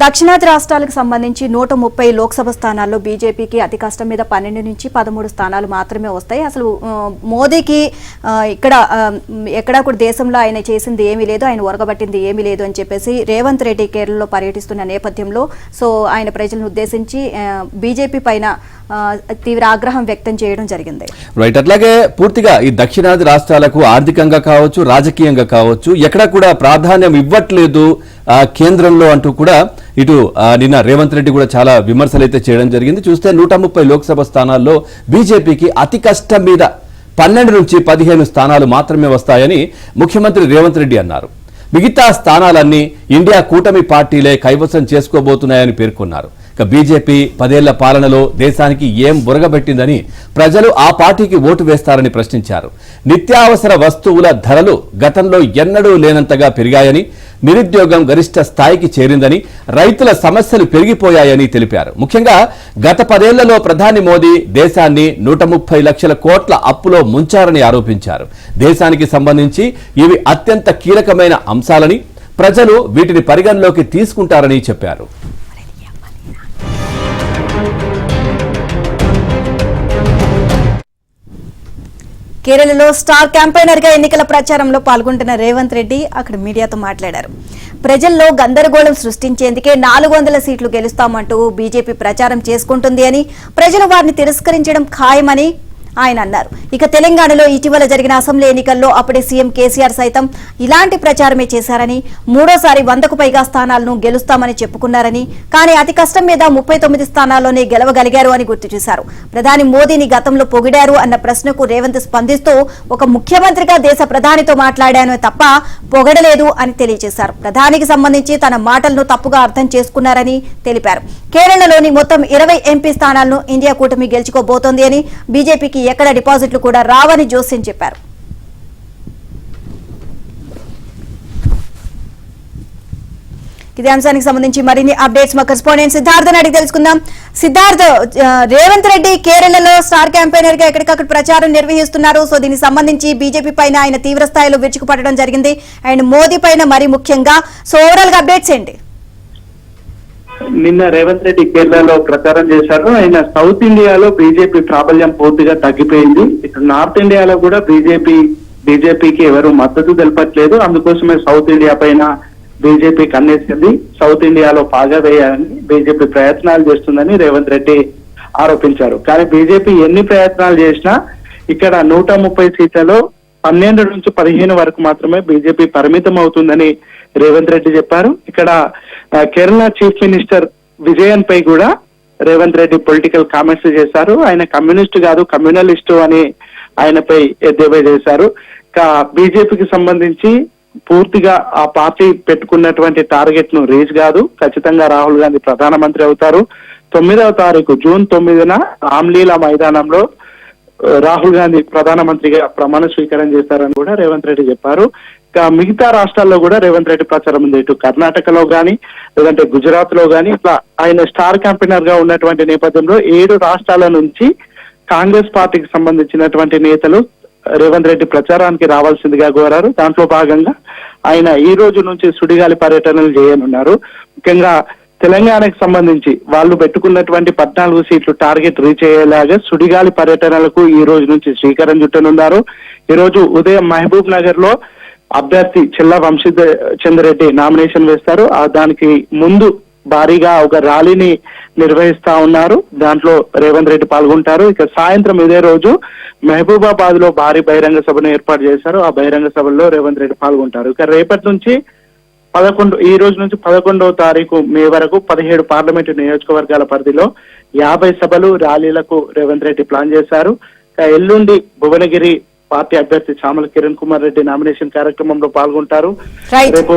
దక్షిణాది రాష్ట్రాలకు సంబంధించి 130 లోక్సభ స్థానాల్లో బీజేపీకి అతి కష్టం మీద 12 నుంచి 13 స్థానాలు మాత్రమే వస్తాయి. అసలు మోదీకి ఎక్కడా కూడా దేశంలో ఆయన చేసింది ఏమీ లేదు, ఆయన ఒరగబట్టింది ఏమీ లేదు అని చెప్పేసి రేవంత్ రెడ్డి కేరళలో పర్యటిస్తున్న నేపథ్యంలో సో ఆయన ప్రజలను ఉద్దేశించి బీజేపీ పైన తీవ్ర ఆగ్రహం వ్యక్తం చేయడం జరిగింది. రైట్, అట్లాగే పూర్తిగా ఈ దక్షిణాది రాష్ట్రాలకు ఆర్థికంగా కావచ్చు, రాజకీయంగా కావచ్చు ఎక్కడా కూడా ప్రాధాన్యం ఇవ్వట్లేదు కేంద్రంలో అంటూ కూడా ఇటు నిన్న రేవంత్ రెడ్డి కూడా చాలా విమర్శలు అయితే చేయడం జరిగింది. చూస్తే 130 లోక్సభ స్థానాల్లో బీజేపీకి అతి కష్టం మీద 12 నుంచి 15 స్థానాలు మాత్రమే వస్తాయని ముఖ్యమంత్రి రేవంత్ రెడ్డి అన్నారు. మిగతా స్థానాలన్నీ ఇండియా కూటమి పార్టీలే కైవసం చేసుకోబోతున్నాయని పేర్కొన్నారు. ఇక బీజేపీ 10 ఏళ్ల పాలనలో దేశానికి ఏం బురగబెట్టిందని ప్రజలు ఆ పార్టీకి ఓటు వేస్తారని ప్రశ్నించారు. నిత్యావసర వస్తువుల ధరలు గతంలో ఎన్నడూ లేనంతగా పెరిగాయని, నిరుద్యోగం గరిష్ట స్థాయికి చేరిందని, రైతుల సమస్యలు పెరిగిపోయాయని తెలిపారు. ముఖ్యంగా గత 10 ఏళ్లలో ప్రధాని మోదీ దేశాన్ని 130 లక్షల కోట్ల అప్పులో ముంచారని ఆరోపించారు. దేశానికి సంబంధించి ఇవి అత్యంత కీలకమైన అంశాలని, ప్రజలు వీటిని పరిగణలోకి తీసుకుంటారని చెప్పారు. కేరళలో స్టార్ క్యాంపెయినర్ గా ఎన్నికల ప్రచారంలో పాల్గొంటున్న రేవంత్ రెడ్డి అక్కడ మీడియాతో మాట్లాడారు. ప్రజల్లో గందరగోళం సృష్టించేందుకే 400 సీట్లు గెలుస్తామంటూ బీజేపీ ప్రచారం చేసుకుంటుంది అని, ప్రజలు వారిని తిరస్కరించడం ఖాయమని ఆయన అన్నారు. ఇక తెలంగాణలో ఇటీవల జరిగిన అసెంబ్లీ ఎన్నికల్లో అప్పుడే సీఎం కేసీఆర్ సైతం ఇలాంటి ప్రచారమే చేశారని, మూడోసారి 100కు పైగా స్థానాలను గెలుస్తామని చెప్పుకున్నారని, కానీ అతి కష్టం మీద 39 స్థానాల్లోనే గెలవగలిగారు అని గుర్తు చేశారు. ప్రధాని మోదీని గతంలో పొగిడారు అన్న ప్రశ్నకు రేవంత్ స్పందిస్తూ ఒక ముఖ్యమంత్రిగా దేశ ప్రధానితో మాట్లాడాను తప్ప పొగడలేదు అని తెలియజేశారు. ప్రధానికి సంబంధించి తన మాటలను తప్పుగా అర్థం చేసుకున్నారని తెలిపారు. కేరళలోని మొత్తం 20 ఎంపీ స్థానాలను ఇండియా కూటమి గెలుచుకోబోతోంది అని, బీజేపీకి ఎక్కడ డిపాజిట్లు కూడా రావని జోస్యం చెప్పారు. ఇదే అంశానికి సంబంధించి మరిన్ని అప్డేట్స్ మా కరెస్పాండెంట్ సిద్ధార్థ్ అడిగి తెలుసుకుందాం. సిద్ధార్థ్, రేవంత్ రెడ్డి కేరళలో స్టార్ క్యాంపెయినర్ గా ఎక్కడికక్కడ ప్రచారం నిర్వహిస్తున్నారు. సో దీనికి సంబంధించి బీజేపీ పైన ఆయన తీవ్ర స్థాయిలో విరుచుకుపడడం జరిగింది అండ్ మోదీ పైన మరీ ముఖ్యంగా. సో ఓవరాల్ గా అప్డేట్స్ ఏంటి? నిన్న రేవంత్ రెడ్డి కేరళలో ప్రచారం చేశారు. ఆయన సౌత్ ఇండియాలో బీజేపీ ప్రాబల్యం పూర్తిగా తగ్గిపోయింది. ఇక్కడ నార్త్ ఇండియాలో కూడా బీజేపీకి ఎవరు మద్దతు తెలపట్లేదు. అందుకోసమే సౌత్ ఇండియా పైన బీజేపీ కన్నేసింది. సౌత్ ఇండియాలో పాగా వేయాలని బీజేపీ ప్రయత్నాలు చేస్తుందని రేవంత్ రెడ్డి ఆరోపించారు. కానీ బీజేపీ ఎన్ని ప్రయత్నాలు చేసినా ఇక్కడ 130 సీట్లలో 12 నుంచి 15 వరకు మాత్రమే బీజేపీ పరిమితం అవుతుందని రేవంత్ రెడ్డి చెప్పారు. ఇక్కడ కేరళ చీఫ్ మినిస్టర్ విజయన్ పై కూడా రేవంత్ రెడ్డి పొలిటికల్ కామెంట్స్ చేశారు. ఆయన కమ్యూనిస్ట్ కాదు, కమ్యూనలిస్టు అని ఆయనపై ఎద్దేవా చేశారు. బీజేపీకి సంబంధించి పూర్తిగా ఆ పార్టీ పెట్టుకున్నటువంటి టార్గెట్ ను రీచ్ కాదు. ఖచ్చితంగా రాహుల్ గాంధీ ప్రధానమంత్రి అవుతారు. 9వ తారీఖు జూన్ 9న రామ్లీలా మైదానంలో రాహుల్ గాంధీ ప్రధానమంత్రిగా ప్రమాణ స్వీకారం చేస్తారని కూడా రేవంత్ రెడ్డి చెప్పారు. మిగతా రాష్ట్రాల్లో కూడా రేవంత్ రెడ్డి ప్రచారం ఉంది. ఇటు కర్ణాటకలో గానీ లేదంటే గుజరాత్ లో గానీ ఇట్లా ఆయన స్టార్ క్యాంపెయినర్ గా ఉన్నటువంటి నేపథ్యంలో 7 రాష్ట్రాల నుంచి కాంగ్రెస్ పార్టీకి సంబంధించినటువంటి నేతలు రేవంత్ రెడ్డి ప్రచారానికి రావాల్సిందిగా కోరారు. దాంట్లో భాగంగా ఆయన ఈ రోజు నుంచి సుడిగాలి పర్యటనలు చేయనున్నారు. ముఖ్యంగా తెలంగాణకు సంబంధించి వాళ్ళు పెట్టుకున్నటువంటి 14 సీట్లు టార్గెట్ రీచ్ అయ్యేలాగా సుడిగాలి పర్యటనలకు ఈ రోజు నుంచి శ్రీకారం చుట్టనున్నారు. ఈ రోజు ఉదయం మహబూబ్ నగర్ లో అభ్యర్థి చెల్లా వంశీచంద్రెడ్డి నామినేషన్ వేస్తారు. దానికి ముందు భారీగా ఒక ర్యాలీని నిర్వహిస్తా ఉన్నారు. దాంట్లో రేవంత్ రెడ్డి పాల్గొంటారు. ఇక సాయంత్రం ఇదే రోజు మహబూబాబాద్ లో భారీ బహిరంగ సభను ఏర్పాటు చేశారు. ఆ బహిరంగ సభలో రేవంత్ రెడ్డి పాల్గొంటారు. ఇక రేపటి నుంచి ఈ రోజు నుంచి 11వ తారీఖు మే వరకు 17 పార్లమెంటు నియోజకవర్గాల పరిధిలో 50 సభలు ర్యాలీలకు రేవంత్ రెడ్డి ప్లాన్ చేశారు. ఎల్లుండి భువనగిరి పార్టీ అభ్యర్థి చామల కిరణ్ కుమార్ రెడ్డి నామినేషన్ కార్యక్రమంలో పాల్గొంటారు. రేపు